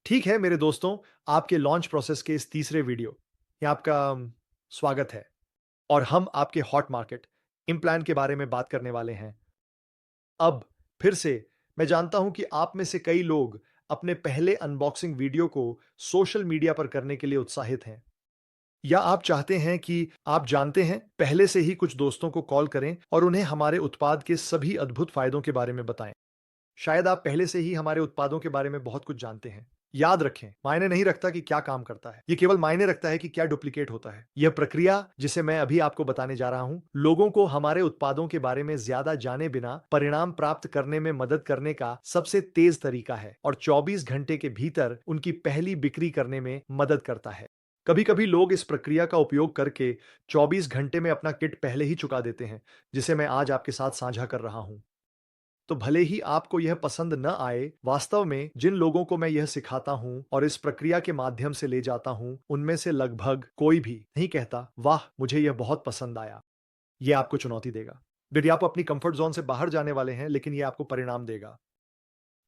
ठीक है मेरे दोस्तों, आपके लॉन्च प्रोसेस के इस तीसरे वीडियो में आपका स्वागत है और हम आपके हॉट मार्केट इम्प्लान के बारे में बात करने वाले हैं। अब फिर से मैं जानता हूं कि आप में से कई लोग अपने पहले अनबॉक्सिंग वीडियो को सोशल मीडिया पर करने के लिए उत्साहित हैं या आप चाहते हैं कि आप जानते हैं पहले से ही कुछ दोस्तों को कॉल करें और उन्हें हमारे उत्पाद के सभी अद्भुत फायदों के बारे में बताएं। शायद आप पहले से ही हमारे उत्पादों के बारे में बहुत कुछ जानते हैं। याद रखें, मायने नहीं रखता कि क्या काम करता है। ये केवल मायने रखता है कि क्या डुप्लीकेट होता है। यह प्रक्रिया जिसे मैं अभी आपको बताने जा रहा हूं, लोगों को हमारे उत्पादों के बारे में ज्यादा जाने बिना परिणाम प्राप्त करने में मदद करने का सबसे तेज तरीका है और 24 घंटे के भीतर उनकी पहली बिक्री करने में मदद करता है। कभी-कभी लोग इस प्रक्रिया का उपयोग करके 24 घंटे में अपना किट पहले ही चुका देते हैं, जिसे मैं आज आपके साथ साझा कर रहा हूं। तो भले ही आपको यह पसंद न आए, वास्तव में जिन लोगों को मैं यह सिखाता हूं और इस प्रक्रिया के माध्यम से ले जाता हूं, उनमें से लगभग कोई भी नहीं कहता, वाह! मुझे यह बहुत पसंद आया। यह आपको चुनौती देगा। यदि आप अपनी कंफर्ट ज़ोन से बाहर जाने वाले हैं, लेकिन यह आपको परिणाम देगा।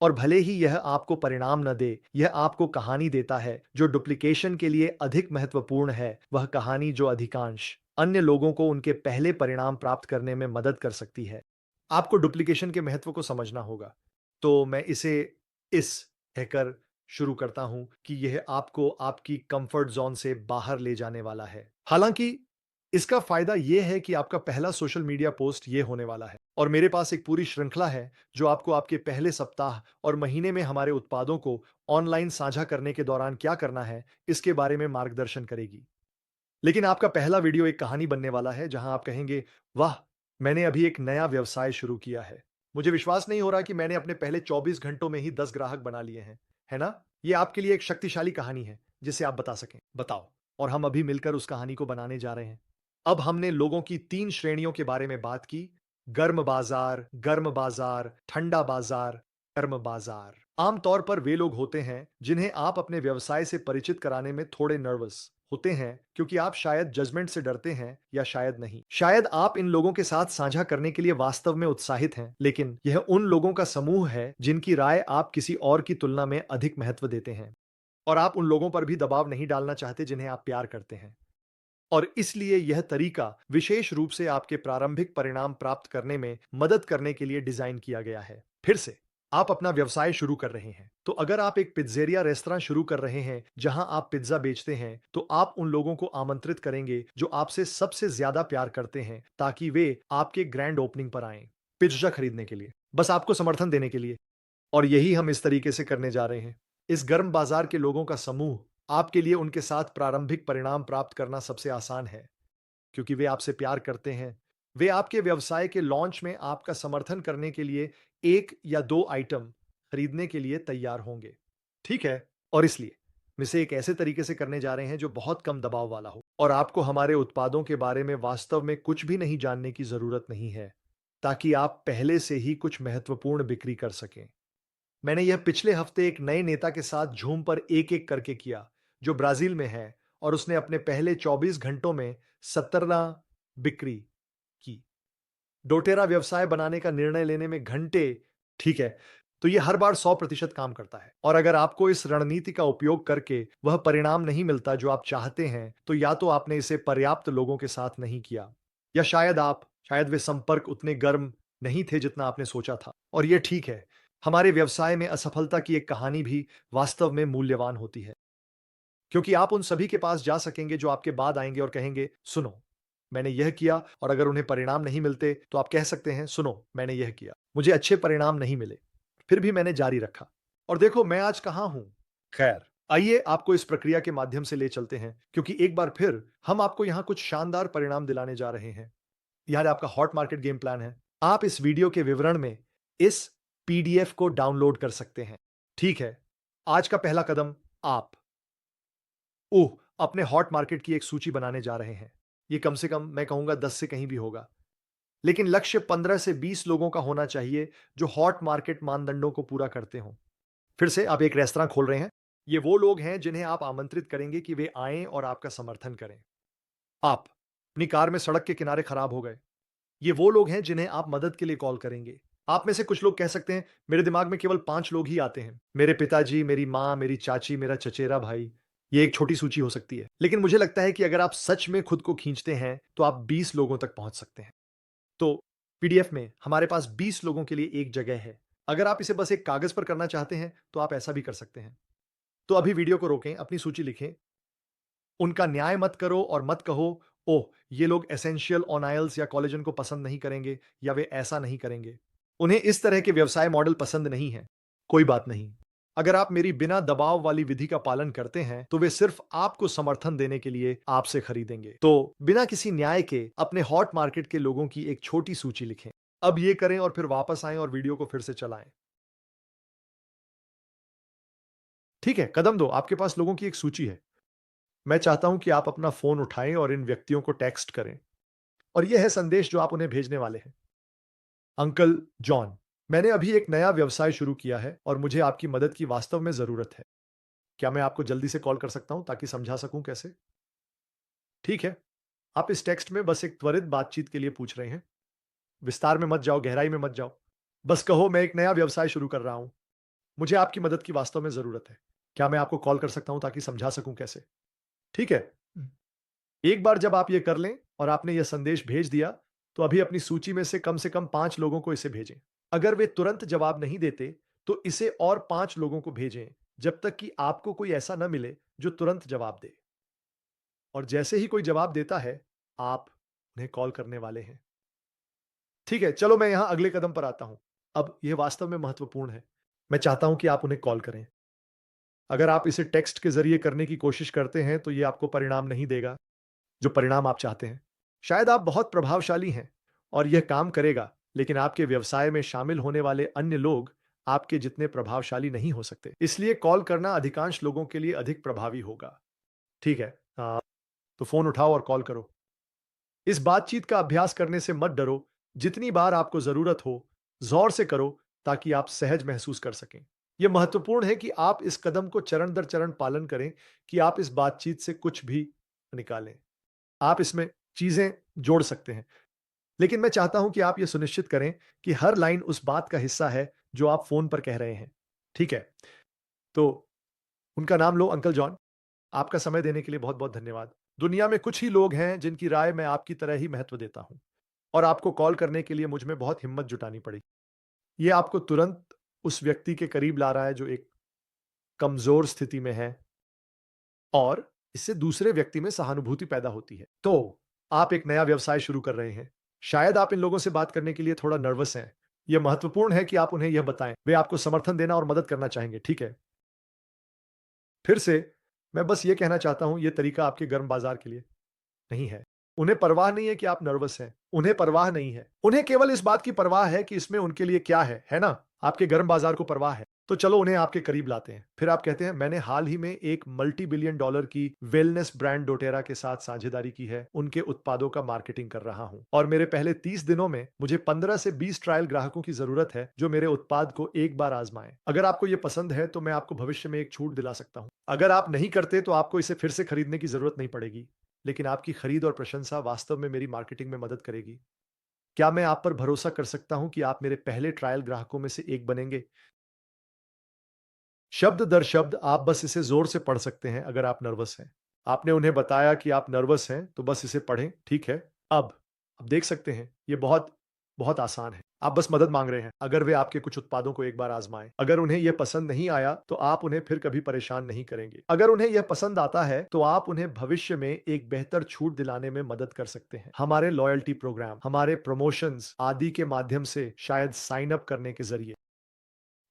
और भले ही यह आपको परिणाम न दे, यह आपको कहानी देता है, जो डुप्लीकेशन के लिए अधिक महत्वपूर्ण है, वह कहानी जो अधिकांश अन्य लोगों को उनके पहले परिणाम प्राप्त करने में मदद कर सकती है। आपको डुप्लीकेशन के महत्व को समझना होगा। तो मैं इसे इस कहकर शुरू करता हूं कि यह आपको आपकी कंफर्ट ज़ोन से बाहर ले जाने वाला है। हालाँकि इसका फ़ायदा यह है कि आपका पहला सोशल मीडिया पोस्ट ये होने वाला है और मेरे पास एक पूरी श्रृंखला है, जो आपको आपके पहले सप्ताह और महीने में हमारे उत्पादों को ऑनलाइन साझा करने के दौरान क्या करना है, इसके बारे में मार्गदर्शन करेगी। लेकिन आपका पहला वीडियो एक कहानी बनने वाला है जहां आप कहेंगे, वाह! मैंने अभी एक नया व्यवसाय शुरू किया है। मुझे विश्वास नहीं हो रहा कि मैंने अपने पहले 24 घंटों में ही 10 ग्राहक बना लिए हैं। है ना? ये आपके लिए एक शक्तिशाली कहानी है, जिसे आप बता सकें। बताओ। और हम अभी मिलकर उस कहानी को बनाने जा रहे हैं। अब हमने लोगों की 3 श्रेणियों के बारे में बात की। गर्म बाजार, ठंडा बाजार, गर्म बाजार। आम तौर पर वे लोग होते हैं जिन्हें आप अपने व्यवसाय से परिचित कराने में थोड़े नर्वस होते हैं, क्योंकि आप शायद जजमेंट से डरते हैं या शायद नहीं। शायद आप इन लोगों के साथ साझा करने के लिए वास्तव में उत्साहित हैं, लेकिन यह उन लोगों का समूह है जिनकी राय आप किसी और की तुलना में अधिक महत्व देते हैं और आप उन लोगों पर भी दबाव नहीं डालना चाहते जिन्हें आप प्यार करते हैं। और इसलिए यह तरीका विशेष रूप से आपके प्रारंभिक परिणाम प्राप्त करने में मदद करने के लिए डिजाइन किया गया है। फिर से, आप अपना व्यवसाय शुरू कर रहे हैं, तो अगर आप एक पिज्जेरिया रेस्तरां शुरू कर रहे हैं जहां आप पिज्जा बेचते हैं, तो आप उन लोगों को आमंत्रित करेंगे जो आपसे सबसे ज्यादा प्यार करते हैं, ताकि वे आपके ग्रैंड ओपनिंग पर आएं, पिज्जा खरीदने के लिए, बस आपको समर्थन देने के लिए। और यही हम इस तरीके से करने जा रहे हैं। इस गर्म बाजार के लोगों का समूह आपके लिए उनके साथ प्रारंभिक परिणाम प्राप्त करना सबसे आसान है, क्योंकि वे आपसे प्यार करते हैं। वे आपके व्यवसाय के लॉन्च में आपका समर्थन करने के लिए 1 या 2 आइटम खरीदने के लिए तैयार होंगे। ठीक है? और इसलिए हम इसे एक ऐसे तरीके से करने जा रहे हैं जो बहुत कम दबाव वाला हो और आपको हमारे उत्पादों के बारे में वास्तव में कुछ भी नहीं जानने की ज़रूरत नहीं है, ताकि आप पहले से ही कुछ महत्वपूर्ण बिक्री कर सकें। मैंने यह पिछले हफ्ते एक नए नेता के साथ झूम पर एक-एक करके किया, जो ब्राज़ील में है और उसने अपने पहले 24 घंटों में 17 बिक्री की। डोटेरा व्यवसाय बनाने का निर्णय लेने में घंटे, ठीक है, तो ये हर बार 100% काम करता है और अगर आपको इस रणनीति का उपयोग करके वह परिणाम नहीं मिलता जो आप चाहते हैं, तो या तो आपने इसे पर्याप्त लोगों के साथ नहीं किया या शायद वे संपर्क उतने गर्म नहीं थे जितना आपने सोचा था और ये ठीक है। हमारे व्यवसाय में असफलता की एक कहानी भी वास्तव में मूल्यवान होती है, क्योंकि आप उन सभी के पास जा सकेंगे जो आपके बाद आएँगे और कहेंगे, "सुनो, मैंने यह किया।" और अगर उन्हें परिणाम नहीं मिलते, तो आप कह सकते हैं, "सुनो, मैंने यह किया। मुझे अच्छे परिणाम नहीं मिले, फिर भी मैंने जारी रखा। और देखो मैं आज कहाँ हूँ।" खैर, आइए आपको इस प्रक्रिया के माध्यम से ले चलते हैं, क्योंकि एक बार फिर हम आपको यहाँ कुछ शानदार परिणाम दिलाने जा रहे हैं। यह आपका हॉट मार्केट गेम प्लान है। आप इस वीडियो के विवरण में इस पीडीएफ को डाउनलोड कर सकते हैं। ठीक है, आज का पहला कदम आप अपने हॉट मार्केट की एक सूची बनाने जा रहे हैं। ये कम से कम मैं कहूँगा 10 से कहीं भी होगा। लेकिन लक्ष्य 15 से 20 लोगों का होना चाहिए जो हॉट मार्केट मानदंडों को पूरा करते हों। फिर से आप एक रेस्तरां खोल रहे हैं। ये वो लोग हैं जिन्हें आप आमंत्रित करेंगे कि वे आएँ और आपका समर्थन करें। आप अपनी कार में सड़क के किनारे खराब हो गए। ये वो लोग हैं जिन्हें आप मदद के लिए कॉल करेंगे। आप में से कुछ लोग कह सकते हैं, मेरे दिमाग में केवल 5 लोग ही आते हैं। मेरे पिताजी, मेरी माँ, मेरी चाची, मेरा चचेरा भाई। ये एक छोटी सूची हो सकती है। लेकिन मुझे लगता है कि अगर आप सच में खुद को खींचते हैं, तो आप 20 लोगों तक पहुँच सकते हैं। तो पीडीएफ में हमारे पास 20 लोगों के लिए एक जगह है। अगर आप इसे बस एक कागज़ पर करना चाहते हैं, तो आप ऐसा भी कर सकते हैं। तो अभी वीडियो को रोकें, अपनी सूची लिखें। उनका न्याय मत करो और मत कहो, ओह! ये लोग एसेंशियल ऑन आइल्स या कोलेजन को पसंद नहीं करेंगे या वे ऐसा नहीं करेंगे। उन्हें इस तरह के व्यवसाय मॉडल पसंद नहीं है। कोई बात नहीं। अगर आप मेरी बिना दबाव वाली विधि का पालन करते हैं, तो वे सिर्फ आपको समर्थन देने के लिए आपसे खरीदेंगे। तो बिना किसी न्याय के अपने हॉट मार्केट के लोगों की एक छोटी सूची लिखें। अब ये करें और फिर वापस आएँ और वीडियो को फिर से चलाएँ। ठीक है, कदम 2, आपके पास लोगों की एक सूची है। मैं चाहता हूं कि आप अपना फोन उठाएं और इन व्यक्तियों को टेक्स्ट करें। और यह है संदेश जो आप उन्हें भेजने वाले हैं। अंकल जॉन, मैंने अभी एक नया व्यवसाय शुरू किया है और मुझे आपकी मदद की वास्तव में जरूरत है। क्या मैं आपको जल्दी से कॉल कर सकता हूं ताकि समझा सकूं कैसे? ठीक है। आप इस टेक्स्ट में बस एक त्वरित बातचीत के लिए पूछ रहे हैं। विस्तार में मत जाओ, गहराई में मत जाओ। बस कहो, मैं एक नया व्यवसाय शुरू कर रहा हूं। मुझे आपकी मदद की वास्तव में जरूरत है। क्या मैं आपको कॉल कर सकता हूं ताकि समझा सकूं कैसे? ठीक है। एक बार जब आप ये कर लें और आपने यह संदेश भेज दिया, तो अभी अपनी सूची में से कम 5 लोगों को इसे भेजें। अगर वे तुरंत जवाब नहीं देते, तो इसे और 5 लोगों को भेजें, जब तक कि आपको कोई ऐसा न मिले जो तुरंत जवाब दे। और जैसे ही कोई जवाब देता है, आप उन्हें कॉल करने वाले हैं। ठीक है, चलो मैं यहां अगले कदम पर आता हूं। अब यह वास्तव में महत्वपूर्ण है। मैं चाहता हूं कि आप उन्हें कॉल करें। अगर आप इसे टेक्स्ट के जरिए करने की कोशिश करते हैं, तो यह आपको परिणाम नहीं देगा, जो परिणाम आप चाहते हैं। शायद आप बहुत प्रभावशाली हैं और यह काम करेगा, लेकिन आपके व्यवसाय में शामिल होने वाले अन्य लोग आपके जितने प्रभावशाली नहीं हो सकते। इसलिए कॉल करना अधिकांश लोगों के लिए अधिक प्रभावी होगा। ठीक है, तो फोन उठाओ और कॉल करो। इस बातचीत का अभ्यास करने से मत डरो। जितनी बार आपको जरूरत हो, जोर से करो ताकि आप सहज महसूस कर सकें। यह महत्वपूर्ण है कि आप इस कदम को चरण दर चरण पालन करें कि आप इस बातचीत से कुछ भी निकालें। आप इसमें चीजें जोड़ सकते हैं, लेकिन मैं चाहता हूं कि आप यह सुनिश्चित करें कि हर लाइन उस बात का हिस्सा है जो आप फोन पर कह रहे हैं। ठीक है, तो उनका नाम लो, अंकल जॉन। आपका समय देने के लिए बहुत बहुत धन्यवाद। दुनिया में कुछ ही लोग हैं जिनकी राय मैं आपकी तरह ही महत्व देता हूं, और आपको कॉल करने के लिए मुझ में बहुत हिम्मत जुटानी पड़ी। यह आपको तुरंत उस व्यक्ति के करीब ला रहा है जो एक कमजोर स्थिति में है, और इससे दूसरे व्यक्ति में सहानुभूति पैदा होती है। तो आप एक नया व्यवसाय शुरू कर रहे हैं। शायद आप इन लोगों से बात करने के लिए थोड़ा नर्वस हैं। यह महत्वपूर्ण है कि आप उन्हें यह बताएं। वे आपको समर्थन देना और मदद करना चाहेंगे, ठीक है? फिर से मैं बस ये कहना चाहता हूं, यह तरीका आपके गर्म बाजार के लिए नहीं है। उन्हें परवाह नहीं है कि आप नर्वस हैं। उन्हें परवाह नहीं है। उन्हें केवल इस बात की परवाह है कि इसमें उनके लिए क्या है ना? आपके गर्म बाजार को परवाह है। तो चलो उन्हें आपके करीब लाते हैं। फिर आप कहते हैं, मैंने हाल ही में एक मल्टी बिलियन डॉलर की वेलनेस ब्रांड डोटेरा के साथ साझेदारी की है। उनके उत्पादों का मार्केटिंग कर रहा हूं, और मेरे पहले 30 दिनों में मुझे 15 से 20 ट्रायल ग्राहकों की जरूरत है जो मेरे उत्पाद को एक बार आजमाएं। अगर आपको यह पसंद है, तो मैं आपको भविष्य में एक छूट दिला सकता हूं। अगर आप नहीं करते, तो आपको इसे फिर से खरीदने की जरूरत नहीं पड़ेगी, लेकिन आपकी खरीद और प्रशंसा वास्तव में मेरी मार्केटिंग में मदद करेगी। क्या मैं आप पर भरोसा कर सकता हूं कि आप मेरे पहले ट्रायल ग्राहकों में से एक बनेंगे? शब्द दर शब्द आप बस इसे जोर से पढ़ सकते हैं अगर आप नर्वस हैं। आपने उन्हें बताया कि आप नर्वस हैं, तो बस इसे पढ़ें, ठीक है? अब देख सकते हैं, ये बहुत बहुत आसान है। आप बस मदद मांग रहे हैं। अगर वे आपके कुछ उत्पादों को एक बार आजमाएं, अगर उन्हें यह पसंद नहीं आया, तो आप उन्हें फिर कभी परेशान नहीं करेंगे। अगर उन्हें यह पसंद आता है, तो आप उन्हें भविष्य में एक बेहतर छूट दिलाने में मदद कर सकते हैं। हमारे लॉयल्टी प्रोग्राम, हमारे प्रमोशंस आदि के माध्यम से, शायद साइन अप करने के जरिए।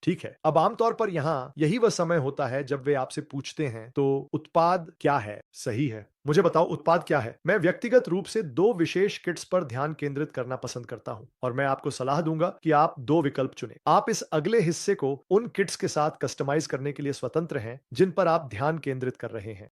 ठीक है। अब आमतौर पर यहाँ यही वह समय होता है जब वे आपसे पूछते हैं, तो उत्पाद क्या है? सही है। मुझे बताओ, उत्पाद क्या है? मैं व्यक्तिगत रूप से 2 विशेष किट्स पर ध्यान केंद्रित करना पसंद करता हूं, और मैं आपको सलाह दूंगा कि आप 2 विकल्प चुनें। आप इस अगले हिस्से को उन किट्स के साथ कस्टमाइज करने के लिए स्वतंत्र हैं जिन पर आप ध्यान केंद्रित कर रहे हैं।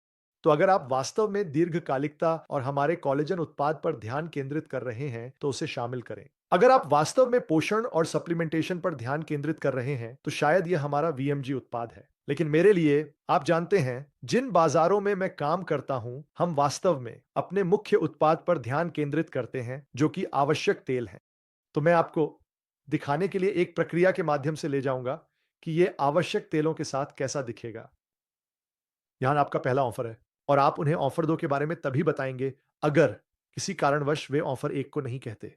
तो अगर आप वास्तव में दीर्घकालिकता और हमारे कोलेजन उत्पाद पर ध्यान केंद्रित कर रहे हैं, तो उसे शामिल करें। अगर आप वास्तव में पोषण और सप्लीमेंटेशन पर ध्यान केंद्रित कर रहे हैं, तो शायद यह हमारा वीएमजी उत्पाद है। लेकिन मेरे लिए, आप जानते हैं, जिन बाजारों में मैं काम करता हूं, हम वास्तव में अपने मुख्य उत्पाद पर ध्यान केंद्रित करते हैं, जो कि आवश्यक तेल है। तो मैं आपको दिखाने के लिए एक प्रक्रिया के माध्यम से ले जाऊंगा कि ये आवश्यक तेलों के साथ कैसा दिखेगा। यहां आपका पहला ऑफर है और आप उन्हें ऑफर दो के बारे में तभी बताएंगे अगर किसी कारणवश वे ऑफर एक को नहीं कहते।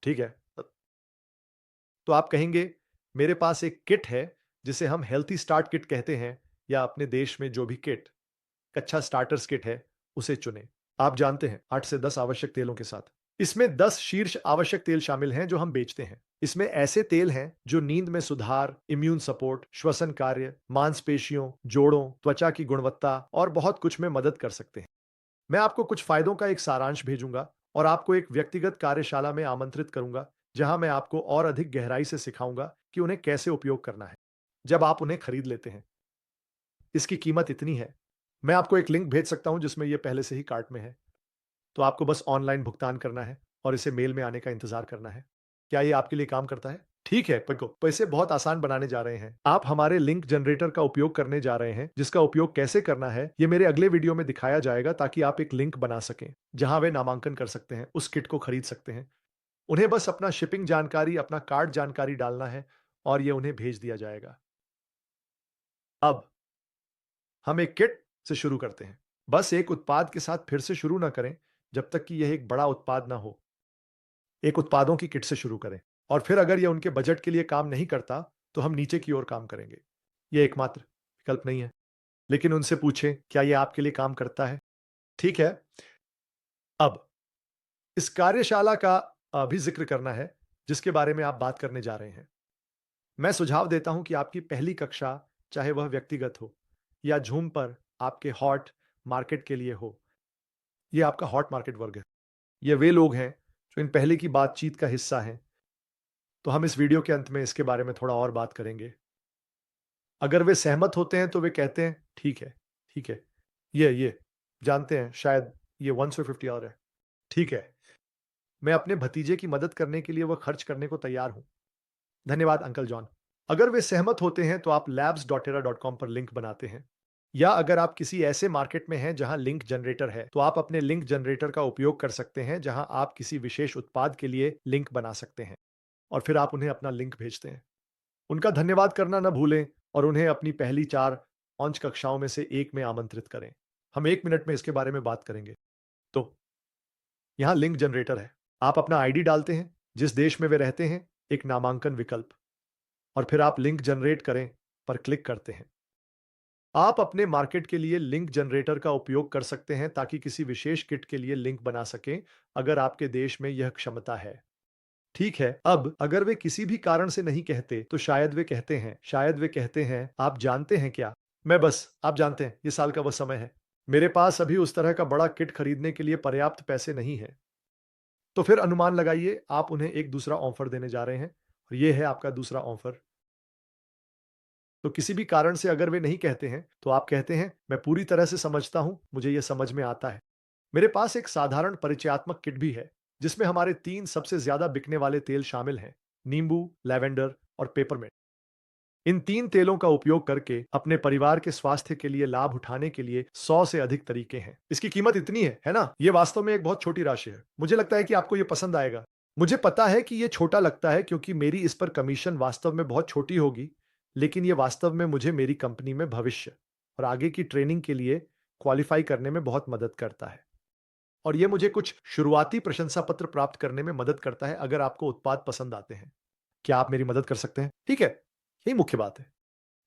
ठीक है? तो आप कहेंगे, मेरे पास एक किट है जिसे हम हेल्थी स्टार्ट किट कहते हैं, या अपने देश में जो भी किट अच्छा स्टार्टर्स किट है उसे चुनें। आप जानते हैं 8 से 10 आवश्यक तेलों के साथ। इसमें 10 शीर्ष आवश्यक तेल शामिल हैं जो हम बेचते हैं। इसमें ऐसे तेल हैं जो नींद में सुधार, इम्यून सपोर्ट, श्वसन कार्य, मांसपेशियों, जोड़ों, त्वचा की गुणवत्ता और बहुत कुछ में मदद कर सकते हैं। मैं आपको कुछ फायदों का एक सारांश भेजूंगा और आपको एक व्यक्तिगत कार्यशाला में आमंत्रित करूंगा, जहां मैं आपको और अधिक गहराई से सिखाऊंगा कि उन्हें कैसे उपयोग करना है जब आप उन्हें खरीद लेते हैं। इसकी कीमत इतनी है। मैं आपको एक लिंक भेज सकता हूं जिसमें यह पहले से ही कार्ट में है। तो आपको बस ऑनलाइन भुगतान करना है और इसे मेल में आने का इंतजार करना है। क्या ये आपके लिए काम करता है? ठीक है, पिको तो इसे बहुत आसान बनाने जा रहे हैं। आप हमारे लिंक जनरेटर का उपयोग करने जा रहे हैं, जिसका उपयोग कैसे करना है ये मेरे अगले वीडियो में दिखाया जाएगा, ताकि आप एक लिंक बना सकें जहां वे नामांकन कर सकते हैं, उस किट को खरीद सकते हैं। उन्हें बस अपना शिपिंग जानकारी, अपना कार्ड जानकारी डालना है और ये उन्हें भेज दिया जाएगा। अब हम एक किट से शुरू करते हैं। बस एक उत्पाद के साथ फिर से शुरू ना करें जब तक कि यह एक बड़ा उत्पाद ना हो। एक उत्पादों की किट से शुरू करें और फिर अगर यह उनके बजट के लिए काम नहीं करता, तो हम नीचे की ओर काम करेंगे। यह एकमात्र विकल्प नहीं है, लेकिन उनसे पूछें, क्या यह आपके लिए काम करता है? ठीक है। अब इस कार्यशाला का भी जिक्र करना है जिसके बारे में आप बात करने जा रहे हैं। मैं सुझाव देता हूं कि आपकी पहली कक्षा, चाहे वह व्यक्तिगत हो या ज़ूम पर आपके हॉट मार्केट के लिए हो, यह आपका हॉट मार्केट वर्ग है। ये वे लोग हैं जो इन पहले की बातचीत का हिस्सा हैं। तो हम इस वीडियो के अंत में इसके बारे में थोड़ा और बात करेंगे। अगर वे सहमत होते हैं तो वे कहते हैं, ठीक है, ठीक है। ये जानते हैं शायद ये 1 से 50 और है। ठीक है। मैं अपने भतीजे की मदद करने के लिए वह खर्च करने को तैयार हूं। धन्यवाद अंकल जॉन। अगर वे सहमत होते हैं तो आप labs.era.com पर लिंक बनाते हैं। या अगर आप किसी ऐसे मार्केट में हैं जहां लिंक जनरेटर है, तो आप अपने लिंक जनरेटर का उपयोग कर सकते हैं जहां आप किसी विशेष उत्पाद के लिए लिंक बना सकते हैं और फिर आप उन्हें अपना लिंक भेजते हैं। उनका धन्यवाद करना न भूलें और उन्हें अपनी पहली 4 लॉन्च कक्षाओं में से एक में आमंत्रित करें। हम 1 मिनट में इसके बारे में बात करेंगे। तो यहाँ लिंक जनरेटर है। आप अपना आईडी डालते हैं, जिस देश में वे रहते हैं, एक नामांकन विकल्प, और फिर आप लिंक जनरेट करें पर क्लिक करते हैं। आप अपने मार्केट के लिए लिंक जनरेटर का उपयोग कर सकते हैं ताकि किसी विशेष किट के लिए लिंक बना सकें, अगर आपके देश में यह क्षमता है। ठीक है। अब अगर वे किसी भी कारण से नहीं कहते, तो शायद वे कहते हैं, आप जानते हैं क्या? आप जानते हैं, ये साल का वह समय है। मेरे पास अभी उस तरह का बड़ा किट खरीदने के लिए पर्याप्त पैसे नहीं हैं। तो फिर अनुमान लगाइए, आप उन्हें एक दूसरा ऑफर देने जा रहे हैं और ये है आपका दूसरा ऑफर। तो किसी भी कारण से अगर वे नहीं कहते हैं, तो आप कहते हैं, मैं पूरी तरह से समझता हूं, मुझे यह समझ में आता है। मेरे पास एक साधारण परिचयात्मक किट भी है, जिसमें हमारे 3 सबसे ज्यादा बिकने वाले तेल शामिल हैं, नींबू, लैवेंडर और पेपरमिंट। इन 3 तेलों का उपयोग करके अपने परिवार के स्वास्थ्य के लिए लाभ उठाने के लिए 100 से अधिक तरीके हैं। इसकी कीमत इतनी है ना? ये वास्तव में एक बहुत छोटी राशि है। मुझे लगता है कि आपको ये पसंद आएगा। मुझे पता है कि ये छोटा लगता है क्योंकि मेरी इस पर कमीशन वास्तव में बहुत छोटी होगी, लेकिन ये वास्तव में मुझे मेरी कंपनी में भविष्य और आगे की ट्रेनिंग के लिए क्वालिफाई करने में बहुत मदद करता है। और ये मुझे कुछ शुरुआती प्रशंसा पत्र प्राप्त करने में मदद करता है अगर आपको उत्पाद पसंद आते हैं। क्या आप मेरी मदद कर सकते हैं? ठीक है, यही मुख्य बात है।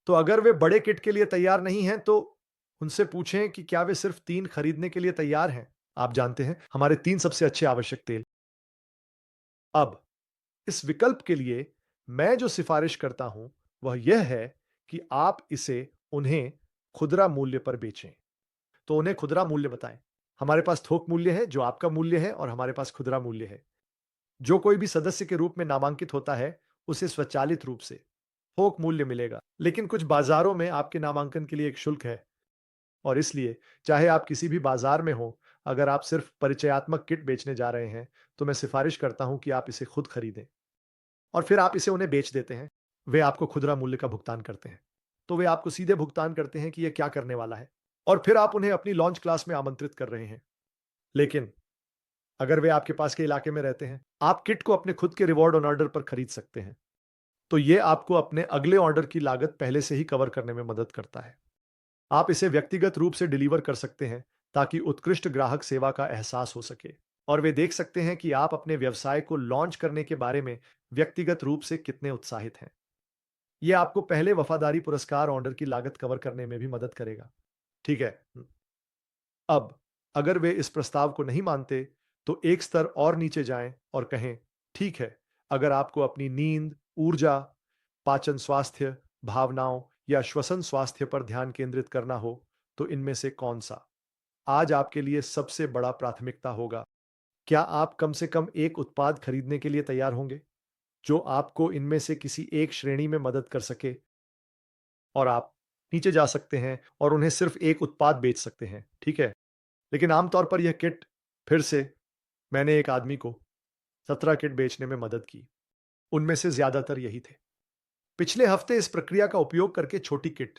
तो अगर वे बड़े किट के लिए तैयार नहीं हैं, तो उनसे पूछें कि क्या वे सिर्फ 3 खरीदने के लिए तैयार हैं? आप जानते हैं, हमारे 3 सबसे अच्छे आवश्यक तेल। अब इस विकल्प के लिए मैं जो सिफारिश करता हूं, वह यह है कि आप इसे उन्हें खुदरा मूल्य पर बेचें। तो उन्हें खुदरा मूल्य बताएं। हमारे पास थोक मूल्य है जो आपका मूल्य है और हमारे पास खुदरा मूल्य है। जो कोई भी सदस्य के रूप में नामांकित होता है, उसे स्वचालित रूप से थोक मूल्य मिलेगा। लेकिन कुछ बाजारों में आपके नामांकन के लिए एक शुल्क है और इसलिए चाहे आप किसी भी बाजार में हो, अगर आप सिर्फ परिचयात्मक किट बेचने जा रहे हैं, तो मैं सिफारिश करता हूं कि आप इसे खुद खरीदें और फिर आप इसे उन्हें बेच देते हैं। वे आपको खुदरा मूल्य का भुगतान करते हैं। तो वे आपको सीधे भुगतान करते हैं कि यह क्या करने वाला है और फिर आप उन्हें अपनी लॉन्च क्लास में आमंत्रित कर रहे हैं। लेकिन अगर वे आपके पास के इलाके में रहते हैं, आप किट को अपने खुद के रिवॉर्ड ऑन ऑर्डर पर खरीद सकते हैं। तो ये आपको अपने अगले ऑर्डर की लागत पहले से ही कवर करने में मदद करता है। आप इसे व्यक्तिगत रूप से डिलीवर कर सकते हैं ताकि उत्कृष्ट ग्राहक सेवा का एहसास हो सके और वे देख सकते हैं कि आप अपने व्यवसाय को लॉन्च करने के बारे में व्यक्तिगत रूप से कितने उत्साहित हैं। यह आपको पहले वफादारी पुरस्कार ऑर्डर की लागत कवर करने में भी मदद करेगा। ठीक है। अब अगर वे इस प्रस्ताव को नहीं मानते, तो एक स्तर और नीचे जाएं और कहें, ठीक है, अगर आपको अपनी नींद, ऊर्जा, पाचन स्वास्थ्य, भावनाओं या श्वसन स्वास्थ्य पर ध्यान केंद्रित करना हो, तो इनमें से कौन सा आज आपके लिए सबसे बड़ा प्राथमिकता होगा? क्या आप कम से कम एक उत्पाद खरीदने के लिए तैयार होंगे, जो आपको इनमें से किसी एक श्रेणी में मदद कर सके? और आप नीचे जा सकते हैं और उन्हें सिर्फ एक उत्पाद बेच सकते हैं, ठीक है? लेकिन आमतौर पर यह किट फिर से मैंने एक आदमी को 17 किट बेचने में मदद की। उनमें से ज्यादातर यही थे। पिछले हफ्ते इस प्रक्रिया का उपयोग करके छोटी किट।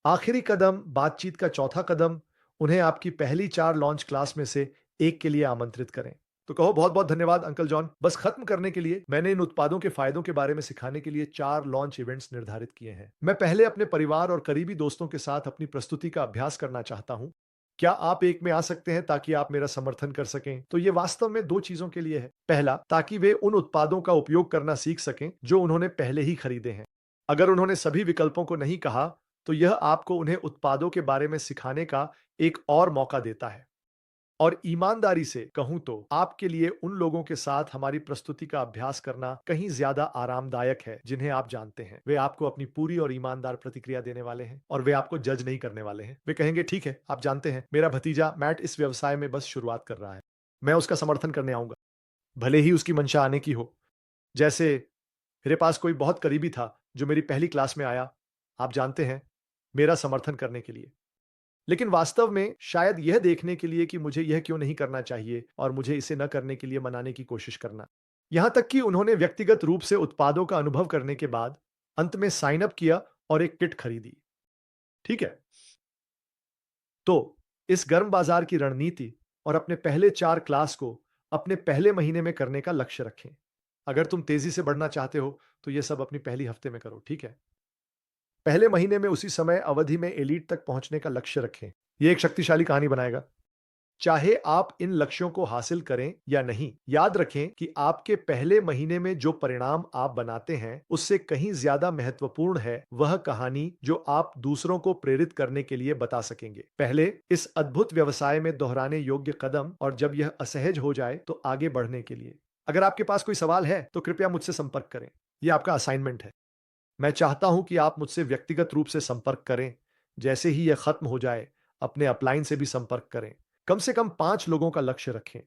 आखिरी कदम, बातचीत का चौथा कदम, उन्हें आपकी पहली 4 लॉन्च क्लास में से एक के लिए आमंत्रित करें। तो कहो, बहुत-बहुत धन्यवाद अंकल जॉन। बस खत्म करने के लिए मैंने इन उत्पादों के फायदों के बारे में सिखाने के लिए 4 लॉन्च इवेंट्स निर्धारित किए हैं। मैं पहले अपने परिवार और करीबी दोस्तों के साथ अपनी प्रस्तुति का अभ्यास करना चाहता हूं। क्या आप एक में आ सकते हैं ताकि आप मेरा समर्थन कर सकें? तो ये वास्तव में 2 चीजों के लिए है। पहला, ताकि वे उन उत्पादों का उपयोग करना सीख सकें जो उन्होंने पहले ही खरीदे हैं। अगर उन्होंने सभी विकल्पों को नहीं कहा, तो यह आपको उन्हें उत्पादों के बारे में सिखाने का एक और मौका देता है। और ईमानदारी से कहूं तो आपके लिए उन लोगों के साथ हमारी प्रस्तुति का अभ्यास करना कहीं ज्यादा आरामदायक है जिन्हें आप जानते हैं। वे आपको अपनी पूरी और ईमानदार प्रतिक्रिया देने वाले हैं और वे आपको जज नहीं करने वाले हैं। वे कहेंगे, ठीक है, आप जानते हैं, मेरा भतीजा मैट इस व्यवसाय में बस शुरुआत कर रहा है। मैं उसका समर्थन करने आऊंगा, भले ही उसकी मंशा आने की हो। जैसे मेरे पास कोई बहुत करीबी था जो मेरी पहली क्लास में आया, आप जानते हैं, मेरा समर्थन करने के लिए। लेकिन वास्तव में शायद यह देखने के लिए कि मुझे यह क्यों नहीं करना चाहिए और मुझे इसे न करने के लिए मनाने की कोशिश करना। यहां तक कि उन्होंने व्यक्तिगत रूप से उत्पादों का अनुभव करने के बाद अंत में साइन अप किया और एक किट खरीदी। ठीक है? तो इस गर्म बाजार की रणनीति और अपने पहले 4 क्लास को अपने पहले महीने में करने का लक्ष्य रखें। अगर तुम तेजी से बढ़ना चाहते हो, तो यह सब अपनी पहली हफ्ते में करो, ठीक है? पहले महीने में उसी समय अवधि में एलीट तक पहुंचने का लक्ष्य रखें। यह एक शक्तिशाली कहानी बनाएगा। चाहे आप इन लक्ष्यों को हासिल करें या नहीं, याद रखें कि आपके पहले महीने में जो परिणाम आप बनाते हैं, उससे कहीं ज्यादा महत्वपूर्ण है वह कहानी जो आप दूसरों को प्रेरित करने के लिए बता सकेंगे। पहले इस अद्भुत व्यवसाय में दोहराने योग्य कदम और जब यह असहज हो जाए तो आगे बढ़ने के लिए। अगर आपके पास कोई सवाल है तो कृपया मुझसे संपर्क करें। यह आपका असाइनमेंट है। मैं चाहता हूं कि आप मुझसे व्यक्तिगत रूप से संपर्क करें। जैसे ही यह खत्म हो जाए, अपने अपलाइन से भी संपर्क करें। कम से कम 5 लोगों का लक्ष्य रखें।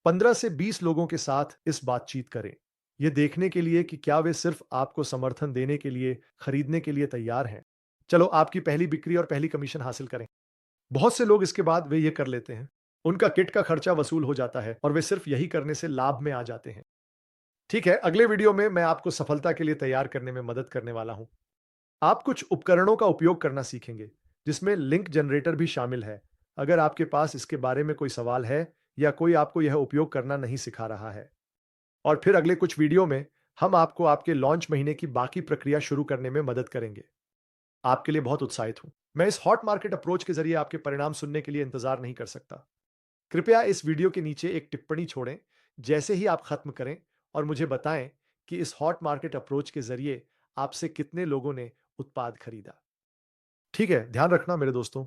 15 से 20 लोगों के साथ इस बातचीत करें। यह देखने के लिए कि क्या वे सिर्फ आपको समर्थन देने के लिए, खरीदने के लिए तैयार हैं। चलो आपकी पहली बिक्री और पहली कमीशन हासिल करें। बहुत से लोग इसके बाद वे ये कर लेते हैं। उनका किट का खर्चा वसूल हो जाता है और वे सिर्फ यही करने से लाभ में आ जाते हैं। ठीक है, अगले वीडियो में मैं आपको सफलता के लिए तैयार करने में मदद करने वाला हूं। आप कुछ उपकरणों का उपयोग करना सीखेंगे, जिसमें लिंक जनरेटर भी शामिल है। अगर आपके पास इसके बारे में कोई सवाल है या कोई आपको यह उपयोग करना नहीं सिखा रहा है। और फिर अगले कुछ वीडियो में हम आपको आपके लॉन्च महीने की बाकी प्रक्रिया शुरू करने में मदद करेंगे। आपके लिए बहुत उत्साहित हूं। मैं इस हॉट मार्केट अप्रोच के जरिए आपके परिणाम सुनने के लिए इंतजार नहीं कर सकता। कृपया इस वीडियो के नीचे एक टिप्पणी छोड़ें जैसे ही आप खत्म करें और मुझे बताएं कि इस हॉट मार्केट अप्रोच के जरिए आपसे कितने लोगों ने उत्पाद खरीदा। ठीक है, ध्यान रखना मेरे दोस्तों।